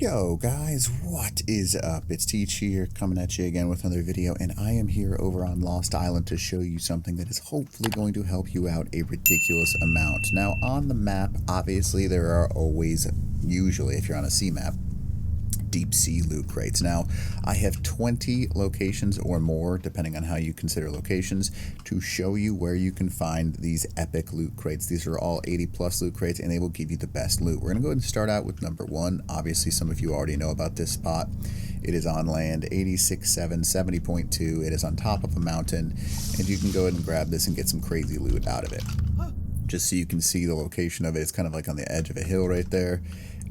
Yo guys, what is up? It's Teach here, coming at you again with another video, and I am here over on Lost Island to show you something that is hopefully going to help you out a ridiculous amount. Now on the map, obviously there are always, usually if you're on a sea map, deep sea loot crates. Now I have 20 locations or more, depending on how you consider locations, to show you where you can find these epic loot crates. These are all 80 plus loot crates and they will give you the best loot. We're gonna go ahead and start out with number one. Obviously some of you already know about this spot. It is on land 86.7 70.2. It is on top of a mountain, and you can go ahead and grab this and get some crazy loot out of it. Just so you can see the location of it, it's kind of like on the edge of a hill right there.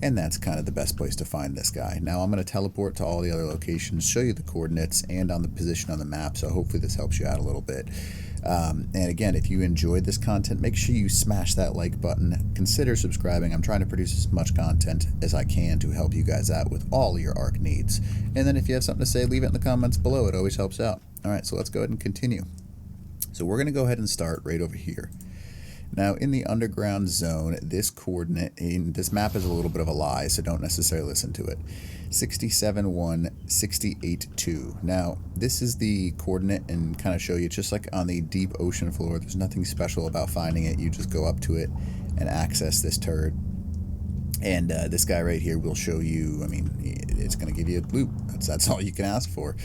And that's kind of the best place to find this guy. Now I'm going to teleport to all the other locations, show you the coordinates and on the position on the map, so hopefully this helps you out a little bit. And again, if you enjoyed this content, make sure you smash that like button. Consider subscribing. I'm trying to produce as much content as I can to help you guys out with all your ARC needs. And then if you have something to say, leave it in the comments below. It always helps out. Alright, so let's go ahead and continue. So we're going to go ahead and start right over here. Now, in the underground zone, this coordinate, this map is a little bit of a lie, so don't necessarily listen to it. 67.1, 68.2. Now, this is the coordinate and kind of show you, just like on the deep ocean floor, there's nothing special about finding it. You just go up to it and access this turret. And this guy right here will show you, I mean, it's going to give you loot. That's all you can ask for.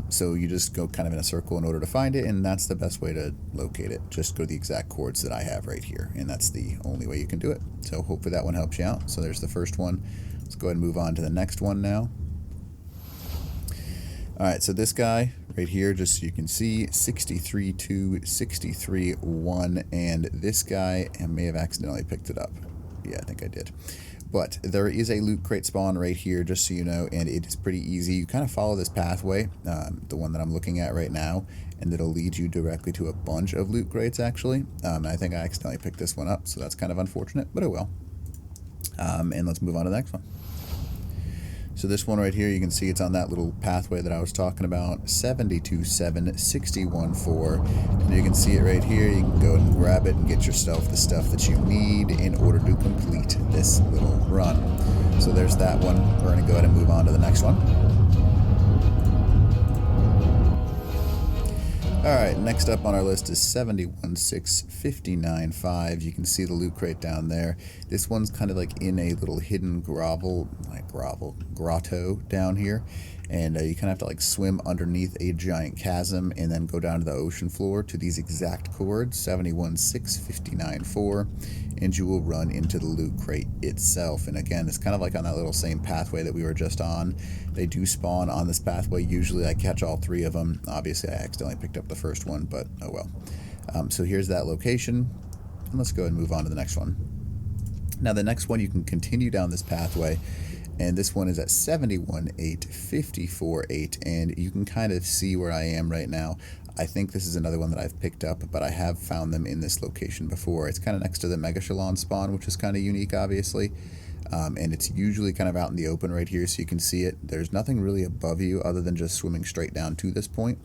So you just go kind of in a circle in order to find it, and that's the best way to locate it. Just go to the exact chords that I have right here, and that's the only way you can do it. So hopefully that one helps you out. So there's the first one. Let's go ahead and move on to the next one now. Alright, so this guy right here, just so you can see, 63.2, 63.1, and this guy, I may have accidentally picked it up. Yeah, I think I did. But there is a loot crate spawn right here, just so you know, and it is pretty easy. You kind of follow this pathway, the one that I'm looking at right now, and it'll lead you directly to a bunch of loot crates, actually. I think I accidentally picked this one up, so that's kind of unfortunate, but it will. And let's move on to the next one. So this one right here, you can see it's on that little pathway that I was talking about, 72.7, 61.4. And you can see it right here. You can go and grab it and get yourself the stuff that you need in order to complete this little run. So there's that one. We're going to go ahead and move on to the next one. Alright, next up on our list is 71.6, 59.5. You can see the loot crate down there. This one's kind of like in a little hidden grotto down here. And you kind of have to like swim underneath a giant chasm and then go down to the ocean floor to these exact chords, 71.6, 59.4, and you will run into the loot crate itself. And again, it's kind of like on that little same pathway that we were just on. They do spawn on this pathway. Usually I catch all three of them. Obviously I accidentally picked up the first one, but oh well. So here's that location, and let's go ahead and move on to the next one. Now the next one, you can continue down this pathway, and this one is at 71.8, 54.8, and you can kind of see where I am right now. I think this is another one that I've picked up, but I have found them in this location before. It's kind of next to the Mega Shalon spawn, which is kind of unique, obviously. And it's usually kind of out in the open right here, so you can see it. There's nothing really above you other than just swimming straight down to this point.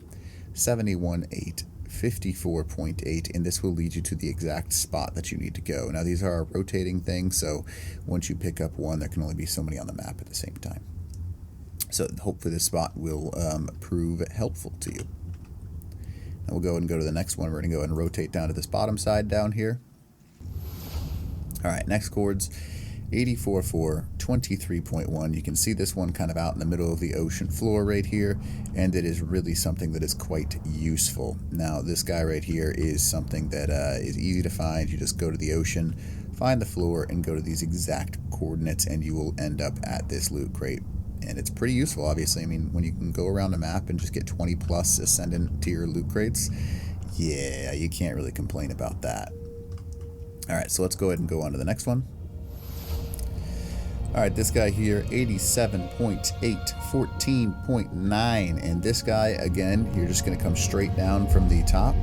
71.8, 54.8, and this will lead you to the exact spot that you need to go. Now these are a rotating thing, so once you pick up one, there can only be so many on the map at the same time. So hopefully this spot will prove helpful to you. Now we'll go and go to the next one. We're going to go and rotate down to this bottom side down here. Alright, next chords, 84.4, 23.1. You can see this one kind of out in the middle of the ocean floor right here, and it is really something that is quite useful. Now this guy right here is something that is easy to find. You just go to the ocean, find the floor, and go to these exact coordinates, and you will end up at this loot crate. And it's pretty useful, obviously. I mean, when you can go around the map and just get 20 plus Ascendant tier loot crates, yeah, you can't really complain about that. Alright, so let's go ahead and go on to the next one. Alright, this guy here, 87.8, 14.9, and this guy, again, you're just going to come straight down from the top,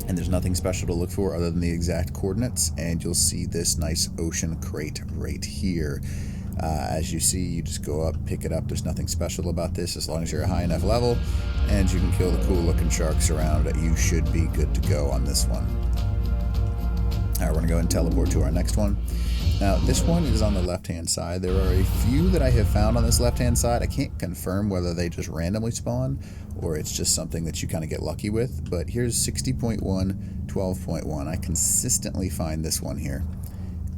and there's nothing special to look for other than the exact coordinates, and you'll see this nice ocean crate right here. As you see, you just go up, pick it up. There's nothing special about this as long as you're a high enough level, and you can kill the cool looking sharks around. You should be good to go on this one. Alright, we're going to go and teleport to our next one. Now, this one is on the left-hand side. There are a few that I have found on this left-hand side. I can't confirm whether they just randomly spawn or it's just something that you kind of get lucky with. But here's 60.1, 12.1. I consistently find this one here.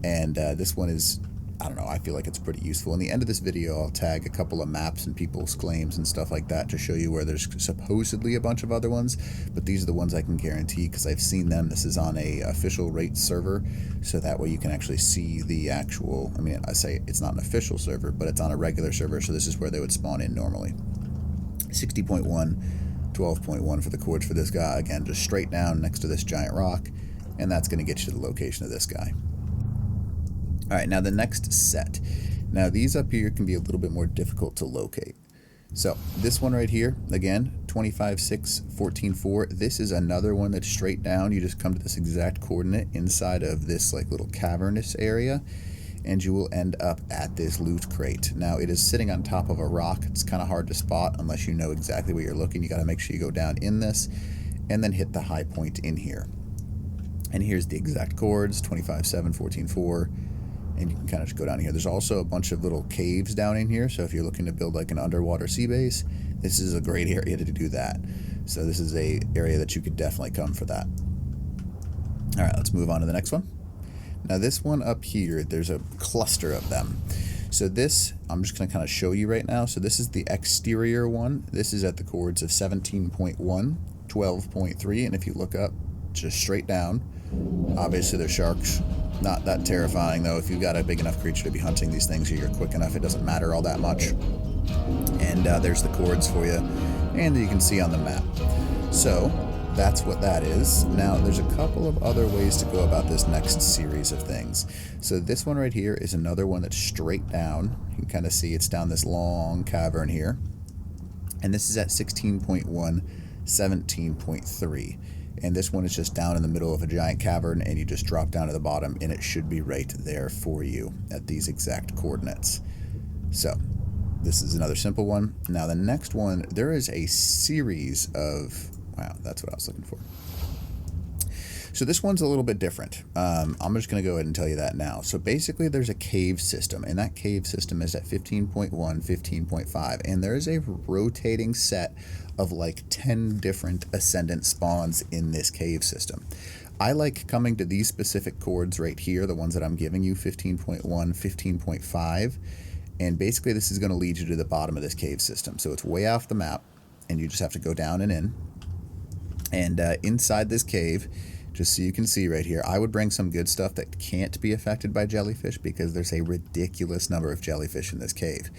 And this one is, I don't know, I feel like it's pretty useful. In the end of this video, I'll tag a couple of maps and people's claims and stuff like that to show you where there's supposedly a bunch of other ones, but these are the ones I can guarantee because I've seen them. This is on a official rate server, so that way you can actually see the actual, I mean, I say it's not an official server, but it's on a regular server, so this is where they would spawn in normally. 60.1, 12.1 for the chords for this guy. Again, just straight down next to this giant rock, and that's going to get you to the location of this guy. All right, now the next set. Now these up here can be a little bit more difficult to locate. So this one right here, again, 25.6, 14.4. This is another one that's straight down. You just come to this exact coordinate inside of this like little cavernous area, and you will end up at this loot crate. Now it is sitting on top of a rock. It's kind of hard to spot unless you know exactly where you're looking. You got to make sure you go down in this and then hit the high point in here. And here's the exact chords, 25.7, 14.4. And you can kind of just go down here. There's also a bunch of little caves down in here, so if you're looking to build like an underwater sea base, this is a great area to do that. So this is a area that you could definitely come for that. All right, let's move on to the next one. Now this one up here, there's a cluster of them. So this, I'm just going to kind of show you right now. So this is the exterior one. This is at the chords of 17.1, 12.3, and if you look up just straight down, obviously there's sharks. Not that terrifying though. If you've got a big enough creature to be hunting these things, or you're quick enough, it doesn't matter all that much. And there's the chords for you, and you can see on the map. So that's what that is. Now there's a couple of other ways to go about this next series of things. So this one right here is another one that's straight down. You can kind of see it's down this long cavern here, and this is at 16.1, 17.3. And this one is just down in the middle of a giant cavern, and you just drop down to the bottom, and it should be right there for you at these exact coordinates. So this is another simple one. Now the next one, there is a series of, wow, that's what I was looking for. So this one's a little bit different. I'm just going to go ahead and tell you that now. So basically there's a cave system, and that cave system is at 15.1, 15.5, and there is a rotating set of like 10 different Ascendant spawns in this cave system. I like coming to these specific chords right here, the ones that I'm giving you, 15.1, 15.5, and basically this is going to lead you to the bottom of this cave system. So it's way off the map, and you just have to go down and in. And inside this cave, just so you can see right here, I would bring some good stuff that can't be affected by jellyfish, because there's a ridiculous number of jellyfish in this cave.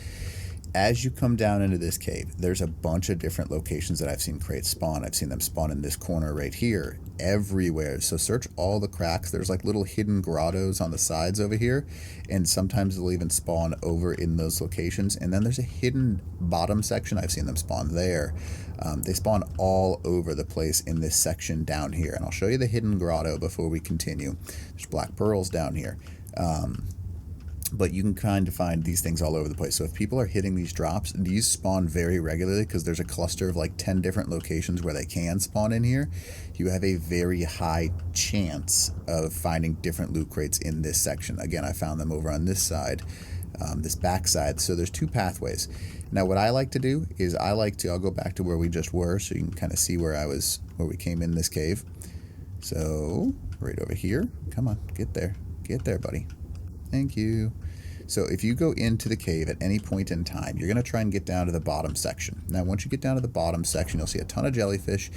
As you come down into this cave, there's a bunch of different locations that I've seen crates spawn. I've seen them spawn in this corner right here, everywhere. So search all the cracks. There's like little hidden grottos on the sides over here, and sometimes they'll even spawn over in those locations. And then there's a hidden bottom section. I've seen them spawn there. They spawn all over the place in this section down here. And I'll show you the hidden grotto before we continue. There's black pearls down here. But you can kind of find these things all over the place. So if people are hitting these drops, these spawn very regularly because there's a cluster of like 10 different locations where they can spawn in here. You have a very high chance of finding different loot crates in this section. Again, I found them over on this side, this back side. So there's two pathways. Now what I like to do is I'll go back to where we just were, so you can kind of see where we came in this cave. So right over here, come on, get there, buddy. Thank you. So if you go into the cave at any point in time, you're going to try and get down to the bottom section. Now, once you get down to the bottom section, you'll see a ton of jellyfish.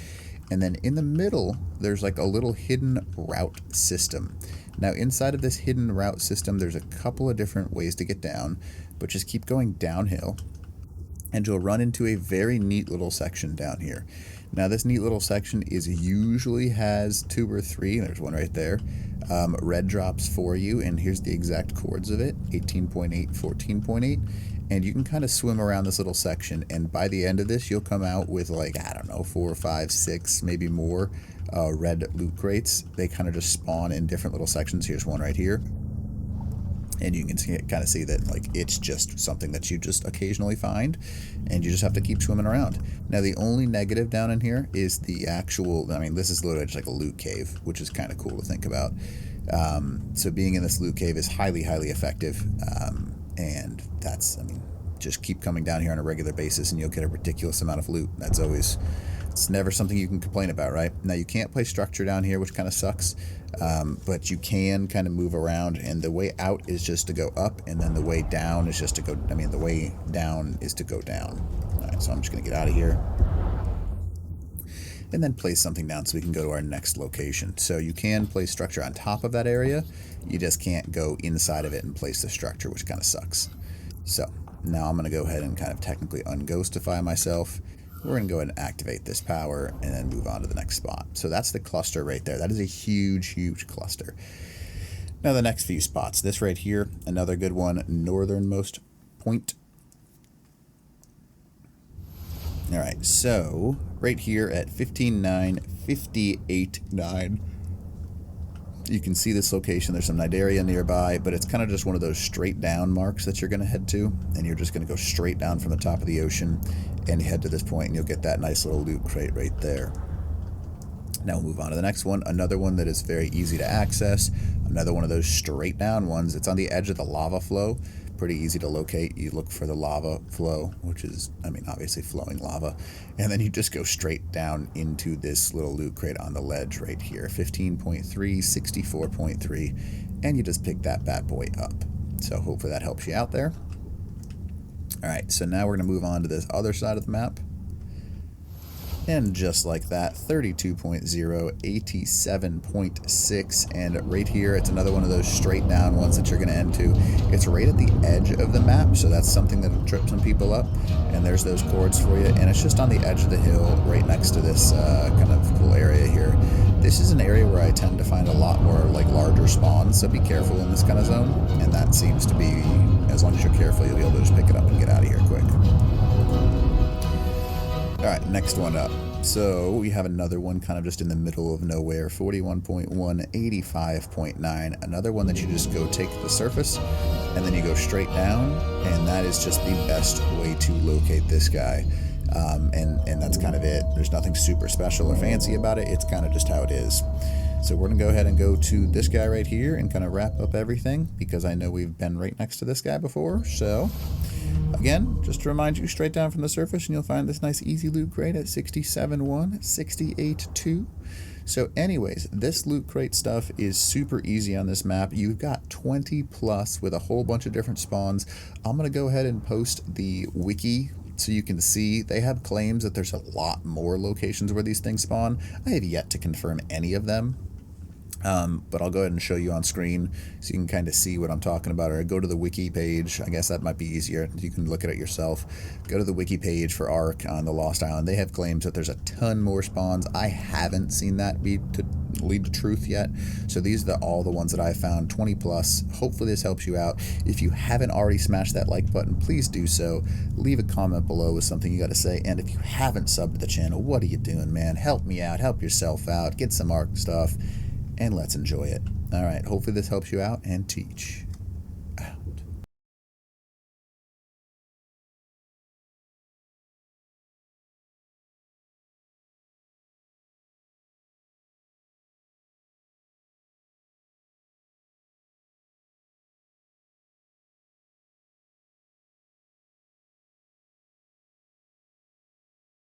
And then in the middle, there's like a little hidden route system. Now, inside of this hidden route system, there's a couple of different ways to get down, but just keep going downhill, and you'll run into a very neat little section down here. Now, this neat little section usually has 2 or 3, there's one right there, red drops for you, and here's the exact chords of it, 18.8, 14.8, and you can kind of swim around this little section, and by the end of this, you'll come out with like, I don't know, 4 or 5, 6, maybe more red loot crates. They kind of just spawn in different little sections. Here's one right here. And you can kind of see that like it's just something that you just occasionally find, and you just have to keep swimming around. Now the only negative down in here is the actual, I mean, this is literally just like a loot cave, which is kind of cool to think about. So being in this loot cave is highly, highly effective. And that's, I mean, just keep coming down here on a regular basis and you'll get a ridiculous amount of loot. That's always, it's never something you can complain about, right? Now, you can't play structure down here, which kind of sucks, but you can kind of move around, and the way out is just to go up, and then the way down is just to go, I mean, the way down is to go down. All right, so I'm just going to get out of here and then place something down so we can go to our next location. So you can place structure on top of that area, you just can't go inside of it and place the structure, which kind of sucks. So now I'm going to go ahead and kind of technically unghostify myself. We're going to go ahead and activate this power and then move on to the next spot. So that's the cluster right there. That is a huge, huge cluster. Now the next few spots. This right here, another good one, northernmost point. All right, so right here at 15.9, 58.9, you can see this location. There's some Nidaria nearby, but it's kind of just one of those straight down marks that you're going to head to, and you're just going to go straight down from the top of the ocean and head to this point, and you'll get that nice little loot crate right there. Now we'll move on to the next one, another one that is very easy to access, another one of those straight down ones. It's on the edge of the lava flow, pretty easy to locate. You look for the lava flow, which is, I mean, obviously flowing lava, and then you just go straight down into this little loot crate on the ledge right here, 15.3, 64.3, and you just pick that bad boy up. So hopefully that helps you out there. All right, so now we're going to move on to this other side of the map. And just like that, 32.0, 87.6, and right here, it's another one of those straight down ones that you're going to end to. It's right at the edge of the map, so that's something that'll trip some people up. And there's those cords for you, and it's just on the edge of the hill, right next to this kind of cool area here. This is an area where I tend to find a lot more like larger spawns, so be careful in this kind of zone. And that seems to be, as long as you're careful, you'll be able to just pick it up and get out of here quick. All right, next one up. So we have another one kind of just in the middle of nowhere, 41.1, 85.9. Another one that you just go take the surface and then you go straight down, and that is just the best way to locate this guy. And that's kind of it. There's nothing super special or fancy about it. It's kind of just how it is. So we're going to go ahead and go to this guy right here and kind of wrap up everything, because I know we've been right next to this guy before. So again, just to remind you, straight down from the surface and you'll find this nice easy loot crate at 67.1, 68.2. So anyways, this loot crate stuff is super easy on this map. You've got 20 plus with a whole bunch of different spawns. I'm going to go ahead and post the wiki so you can see. They have claims that there's a lot more locations where these things spawn. I have yet to confirm any of them. But I'll go ahead and show you on screen so you can kind of see what I'm talking about, or go to the wiki page. I guess that might be easier. You can look at it yourself. Go to the wiki page for Ark on the Lost Island. They have claims that there's a ton more spawns. I haven't seen that lead to truth yet. So these are all the ones that I found, 20 plus. Hopefully this helps you out. If you haven't already smashed that like button, please do so. Leave a comment below with something you got to say. And if you haven't subbed to the channel, what are you doing, man? Help me out. Help yourself out. Get some Ark stuff. And let's enjoy it. All right, hopefully this helps you out, and teach.